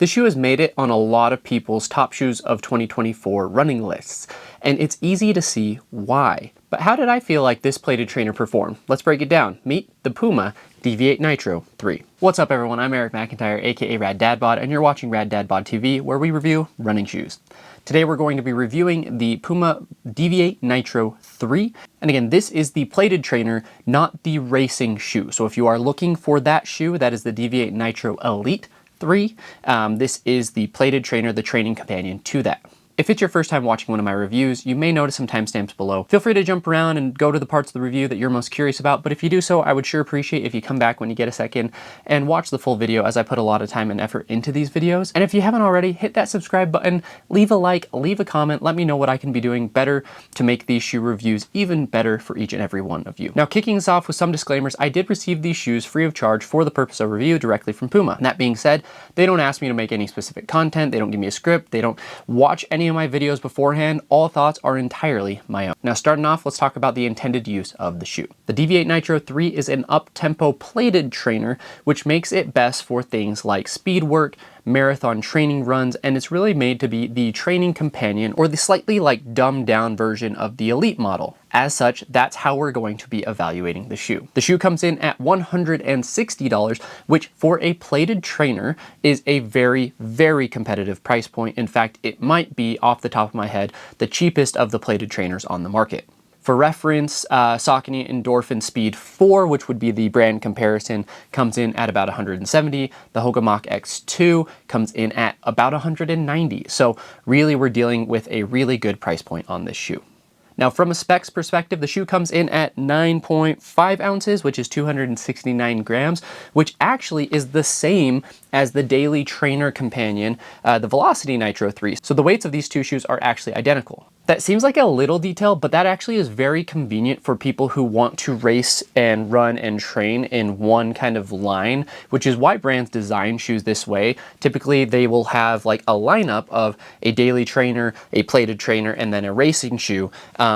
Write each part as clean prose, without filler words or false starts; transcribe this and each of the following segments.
The shoe has made it on a lot of people's top shoes of 2024 running lists, and it's easy to see why. But how did I feel like this plated trainer performed? Let's break it down. Meet the Puma Deviate Nitro 3. What's up everyone, I'm Eric McIntyre, aka Rad Dad Bod, and you're watching Rad Dad Bod TV, where we review running shoes. Today we're going to be reviewing the Puma Deviate Nitro 3. And again, this is the plated trainer, not the racing shoe. So if you are looking for that shoe, that is the Deviate Nitro Elite 3. This is the plated trainer, the training companion to that. If it's your first time watching one of my reviews, you may notice some timestamps below. Feel free to jump around and go to the parts of the review that you're most curious about, but if you do so, I would sure appreciate if you come back when you get a second and watch the full video, as I put a lot of time and effort into these videos. And if you haven't already, hit that subscribe button, leave a like, leave a comment, let me know what I can be doing better to make these shoe reviews even better for each and every one of you. Now, kicking us off with some disclaimers, I did receive these shoes free of charge for the purpose of review directly from Puma. And that being said, they don't ask me to make any specific content, they don't give me a script, they don't watch any of my videos beforehand. All thoughts are entirely my own. Now, starting off, let's talk about the intended use of the shoe. The Deviate Nitro 3 is an up-tempo plated trainer, which makes it best for things like speed work, marathon training runs, and it's really made to be the training companion, or the slightly dumbed down version of the Elite model. As such, that's how we're going to be evaluating the shoe. The shoe comes in at $160, which for a plated trainer is a very, very competitive price point. In fact, it might be, off the top of my head, the cheapest of the plated trainers on the market. For reference, Saucony Endorphin Speed 4, which would be the brand comparison, comes in at about $170. The Hoka Mach X2 comes in at about $190. So really, we're dealing with a really good price point on this shoe. Now, from a specs perspective, the shoe comes in at 9.5 ounces, which is 269 grams, which actually is the same as the daily trainer companion, the Velocity Nitro 3. So the weights of these two shoes are actually identical. That seems like a little detail, but that actually is very convenient for people who want to race and run and train in one kind of line, which is why brands design shoes this way. Typically, they will have like a lineup of a daily trainer, a plated trainer, and then a racing shoe.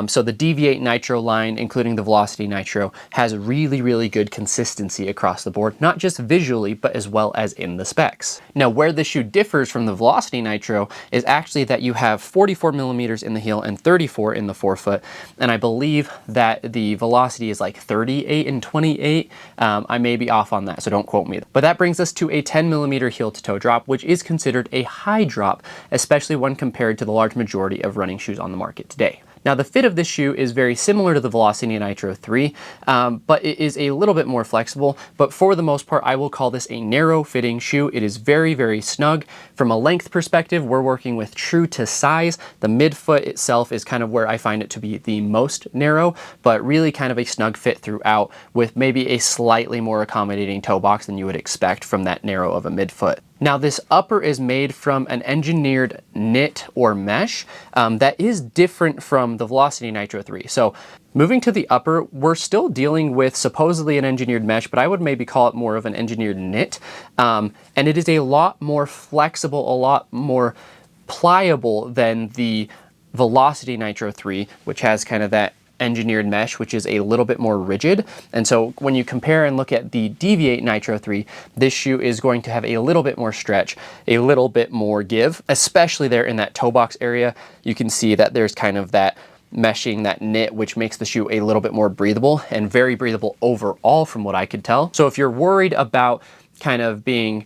So the Deviate Nitro line, including the Velocity Nitro, has really, really good consistency across the board, not just visually, but as well as in the specs. Now, where the shoe differs from the Velocity Nitro is actually that you have 44 millimeters in the heel and 34 in the forefoot, and I believe that the Velocity is like 38 and 28. I may be off on that, so don't quote me. But that brings us to a 10 millimeter heel to toe drop, which is considered a high drop, especially when compared to the large majority of running shoes on the market today. Now, the fit of this shoe is very similar to the Velocity Nitro 3, but it is a little bit more flexible. But for the most part, I will call this a narrow fitting shoe. It is very, very snug. From a length perspective, we're working with true to size. The midfoot itself is kind of where I find it to be the most narrow, but really kind of a snug fit throughout, with maybe a slightly more accommodating toe box than you would expect from that narrow of a midfoot. Now, this upper is made from an engineered knit or mesh that is different from the Velocity Nitro 3. So moving to the upper, we're still dealing with supposedly an engineered mesh, but I would maybe call it more of an engineered knit. And it is a lot more flexible, a lot more pliable than the Velocity Nitro 3, which has kind of that engineered mesh, which is a little bit more rigid. And so when you compare and look at the Deviate Nitro 3, this shoe is going to have a little bit more stretch, a little bit more give, especially there in that toe box area. You can see that there's kind of that meshing, that knit, which makes the shoe a little bit more breathable, and very breathable overall from what I could tell. So if you're worried about kind of being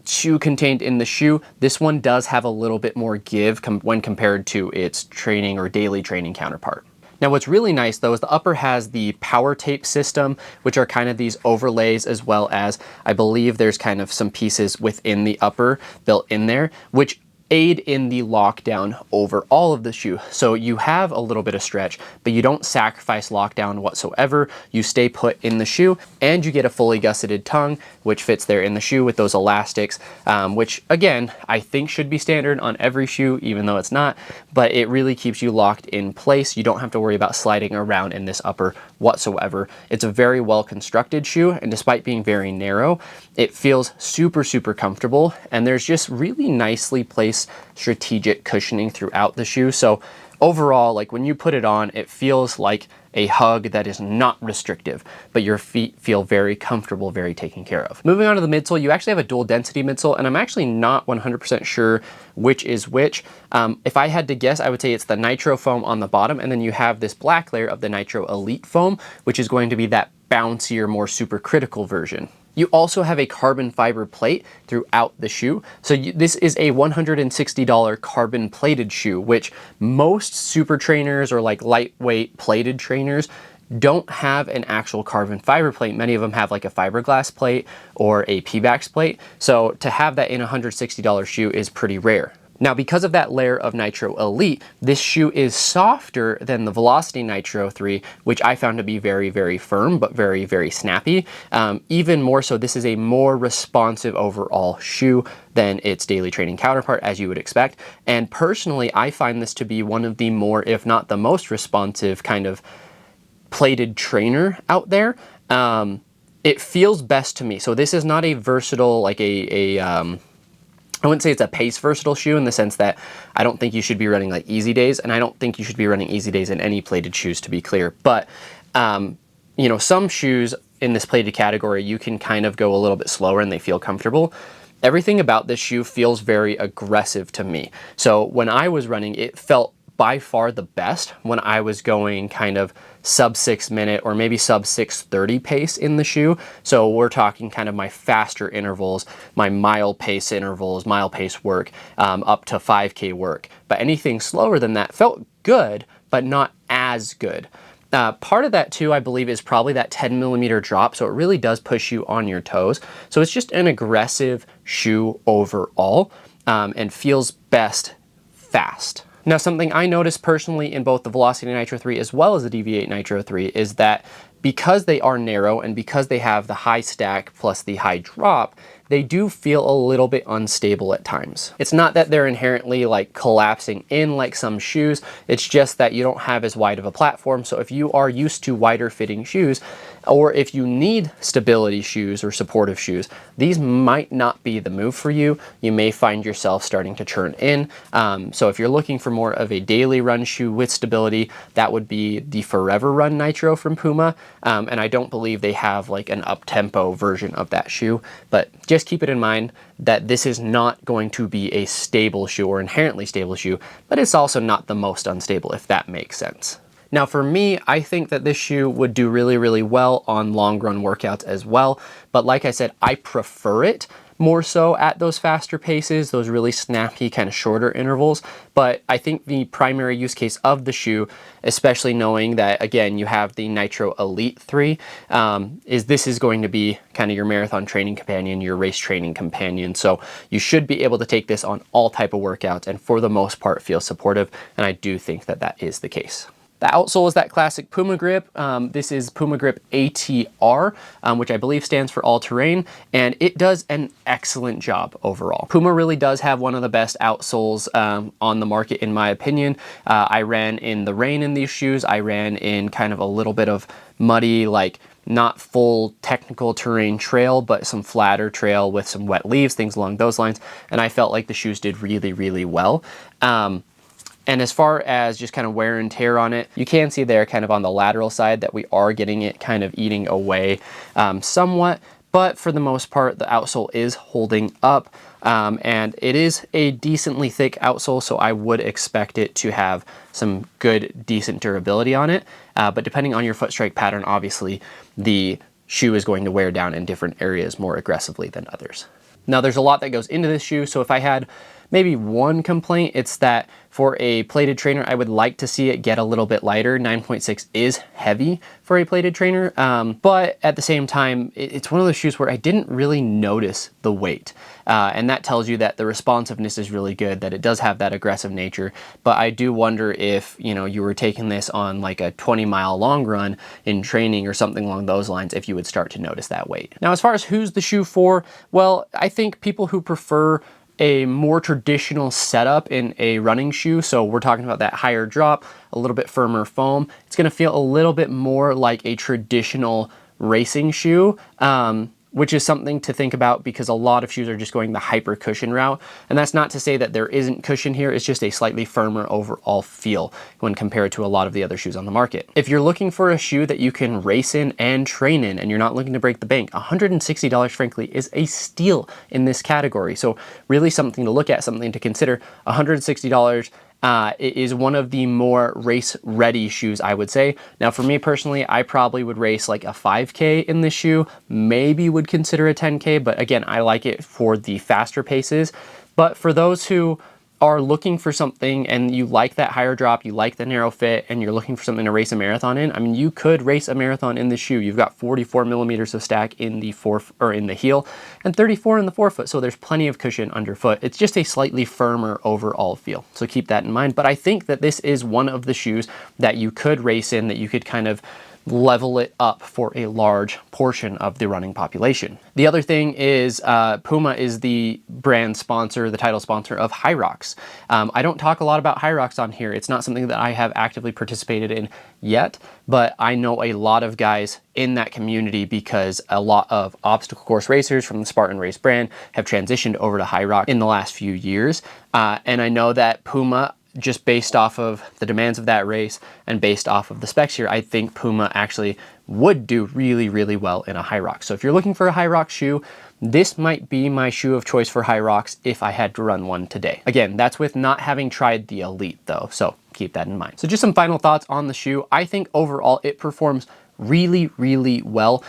too contained in the shoe, this one does have a little bit more give when compared to its training or daily training counterpart. Now, what's really nice though is the upper has the power tape system, which are kind of these overlays, as well as I believe there's kind of some pieces within the upper built in there, which aid in the lockdown over all of the shoe. So you have a little bit of stretch, but you don't sacrifice lockdown whatsoever. You stay put in the shoe, and you get a fully gusseted tongue, which fits there in the shoe with those elastics, which again, I think should be standard on every shoe, even though it's not, but it really keeps you locked in place. You don't have to worry about sliding around in this upper whatsoever. It's a very well constructed shoe, and despite being very narrow, it feels super, super comfortable, and there's just really nicely placed strategic cushioning throughout the shoe. So Overall, like when you put it on, it feels like a hug that is not restrictive, but your feet feel very comfortable, very taken care of. Moving on to the midsole, you actually have a dual density midsole, and I'm actually not 100% sure which is which. If I had to guess, I would say it's the Nitro foam on the bottom, and then you have this black layer of the Nitro Elite foam, which is going to be that bouncier, more supercritical version. You also have a carbon fiber plate throughout the shoe. So this is a $160 carbon plated shoe, which most super trainers or like lightweight plated trainers don't have an actual carbon fiber plate. Many of them have like a fiberglass plate or a P-Bax plate. So to have that in a $160 shoe is pretty rare. Now, because of that layer of Nitro Elite, this shoe is softer than the Velocity Nitro 3, which I found to be very, very firm, but very, very snappy. Even more so, this is a more responsive overall shoe than its daily training counterpart, as you would expect. And personally, I find this to be one of the more, if not the most responsive kind of plated trainer out there. It feels best to me. So this is not a versatile, like I wouldn't say it's a pace versatile shoe in the sense that I don't think you should be running like easy days, and I don't think you should be running easy days in any plated shoes, to be clear. But, you know, some shoes in this plated category, you can kind of go a little bit slower and they feel comfortable. Everything about this shoe feels very aggressive to me. So when I was running, it felt by far the best when I was going kind of sub 6 minute or maybe sub 6:30 pace in the shoe. So we're talking kind of my faster intervals, my mile pace intervals, mile pace work, up to 5K work. But anything slower than that felt good, but not as good. Part of that too, I believe, is probably that 10mm drop. So it really does push you on your toes. So it's just an aggressive shoe overall, and feels best fast. Now, something I noticed personally in both the Velocity Nitro 3 as well as the Deviate Nitro 3 is that because they are narrow and because they have the high stack plus the high drop, they do feel a little bit unstable at times. It's not that they're inherently like collapsing in like some shoes, it's just that you don't have as wide of a platform. So if you are used to wider fitting shoes, or if you need stability shoes or supportive shoes, these might not be the move for you. You may find yourself starting to churn in. So if you're looking for more of a daily run shoe with stability, that would be the Forever Run Nitro from Puma. And I don't believe they have like an up-tempo version of that shoe, but just keep it in mind that this is not going to be a stable shoe or inherently stable shoe, but it's also not the most unstable, if that makes sense. Now for me, I think that this shoe would do really, really well on long run workouts as well. But like I said, I prefer it more so at those faster paces, those really snappy kind of shorter intervals. But I think the primary use case of the shoe, especially knowing that, again, you have the Nitro Elite 3, is this is going to be kind of your marathon training companion, your race training companion. So you should be able to take this on all type of workouts and for the most part feel supportive. And I do think that that is the case. The outsole is that classic Puma grip. This is Puma Grip ATR, which I believe stands for all terrain, and it does an excellent job overall. Puma really does have one of the best outsoles on the market, in my opinion. I ran in the rain in these shoes. I ran in kind of a little bit of muddy, like not full technical terrain trail, but some flatter trail with some wet leaves, things along those lines. And I felt like the shoes did really, really well. And as far as just kind of wear and tear on it, you can see there kind of on the lateral side that we are getting it kind of eating away somewhat. But for the most part, the outsole is holding up. And it is a decently thick outsole, so I would expect it to have some good, decent durability on it. But depending on your foot strike pattern, obviously, the shoe is going to wear down in different areas more aggressively than others. Now, there's a lot that goes into this shoe, so if I had maybe one complaint, it's that for a plated trainer, I would like to see it get a little bit lighter. 9.6 is heavy for a plated trainer, but at the same time, it's one of those shoes where I didn't really notice the weight. And that tells you that the responsiveness is really good, that it does have that aggressive nature. But I do wonder if, you know, you were taking this on like a 20-mile long run in training or something along those lines, if you would start to notice that weight. Now, as far as who's the shoe for, well, I think people who prefer a more traditional setup in a running shoe. So we're talking about that higher drop, a little bit firmer foam. It's going to feel a little bit more like a traditional racing shoe, which is something to think about because a lot of shoes are just going the hyper cushion route. And that's not to say that there isn't cushion here, it's just a slightly firmer overall feel when compared to a lot of the other shoes on the market. If you're looking for a shoe that you can race in and train in and you're not looking to break the bank, $160 frankly is a steal in this category. So really something to look at, something to consider. $160 it is one of the more race ready shoes, I would say. Now for me personally, I probably would race like a 5K in this shoe, maybe would consider a 10K, but again, I like it for the faster paces. But for those who are looking for something and you like that higher drop, you like the narrow fit, and you're looking for something to race a marathon in, I mean, you could race a marathon in this shoe. You've got 44 millimeters of stack in the in the heel and 34 in the forefoot, so there's plenty of cushion underfoot. It's just a slightly firmer overall feel, so keep that in mind. But I think that this is one of the shoes that you could race in, that you could kind of level it up for a large portion of the running population. The other thing is Puma is the brand sponsor, the title sponsor of Hyrox. I don't talk a lot about Hyrox on here. It's not something that I have actively participated in yet, but I know a lot of guys in that community because a lot of obstacle course racers from the Spartan Race brand have transitioned over to Hyrox in the last few years. And I know that Puma, just based off of the demands of that race and based off of the specs here, I think Puma actually would do really, really well in a Hyrox. So if you're looking for a Hyrox shoe, this might be my shoe of choice for Hyrox if I had to run one today. Again, that's with not having tried the Elite though, so keep that in mind. So just some final thoughts on the shoe. I think overall it performs really, really well.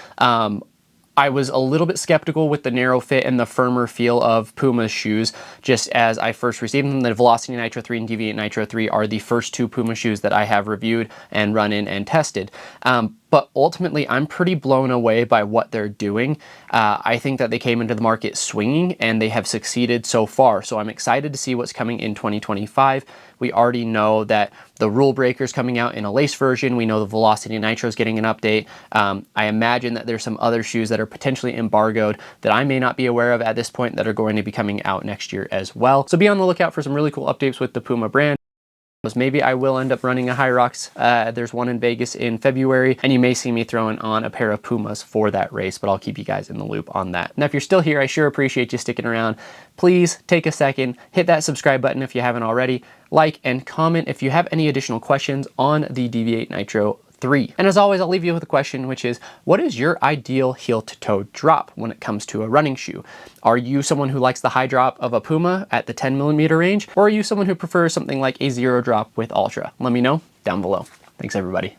I was a little bit skeptical with the narrow fit and the firmer feel of Puma's shoes just as I first received them. The Velocity Nitro 3 and Deviate Nitro 3 are the first two Puma shoes that I have reviewed and run in and tested. But ultimately, I'm pretty blown away by what they're doing. I think that they came into the market swinging and they have succeeded so far. So I'm excited to see what's coming in 2025. We already know that the Rule Breaker's coming out in a lace version. We know the Velocity Nitro is getting an update. I imagine that there's some other shoes that are potentially embargoed that I may not be aware of at this point that are going to be coming out next year as well. So be on the lookout for some really cool updates with the Puma brand. Maybe I will end up running a Hyrox. There's one in Vegas in February, and you may see me throwing on a pair of Pumas for that race, but I'll keep you guys in the loop on that. Now, if you're still here, I sure appreciate you sticking around. Please take a second, hit that subscribe button if you haven't already, like and comment if you have any additional questions on the Deviate Nitro 3. And as always, I'll leave you with a question, which is, what is your ideal heel-to-toe drop when it comes to a running shoe? Are you someone who likes the high drop of a Puma at the 10 millimeter range, or are you someone who prefers something like a zero drop with Ultra? Let me know down below. Thanks, everybody.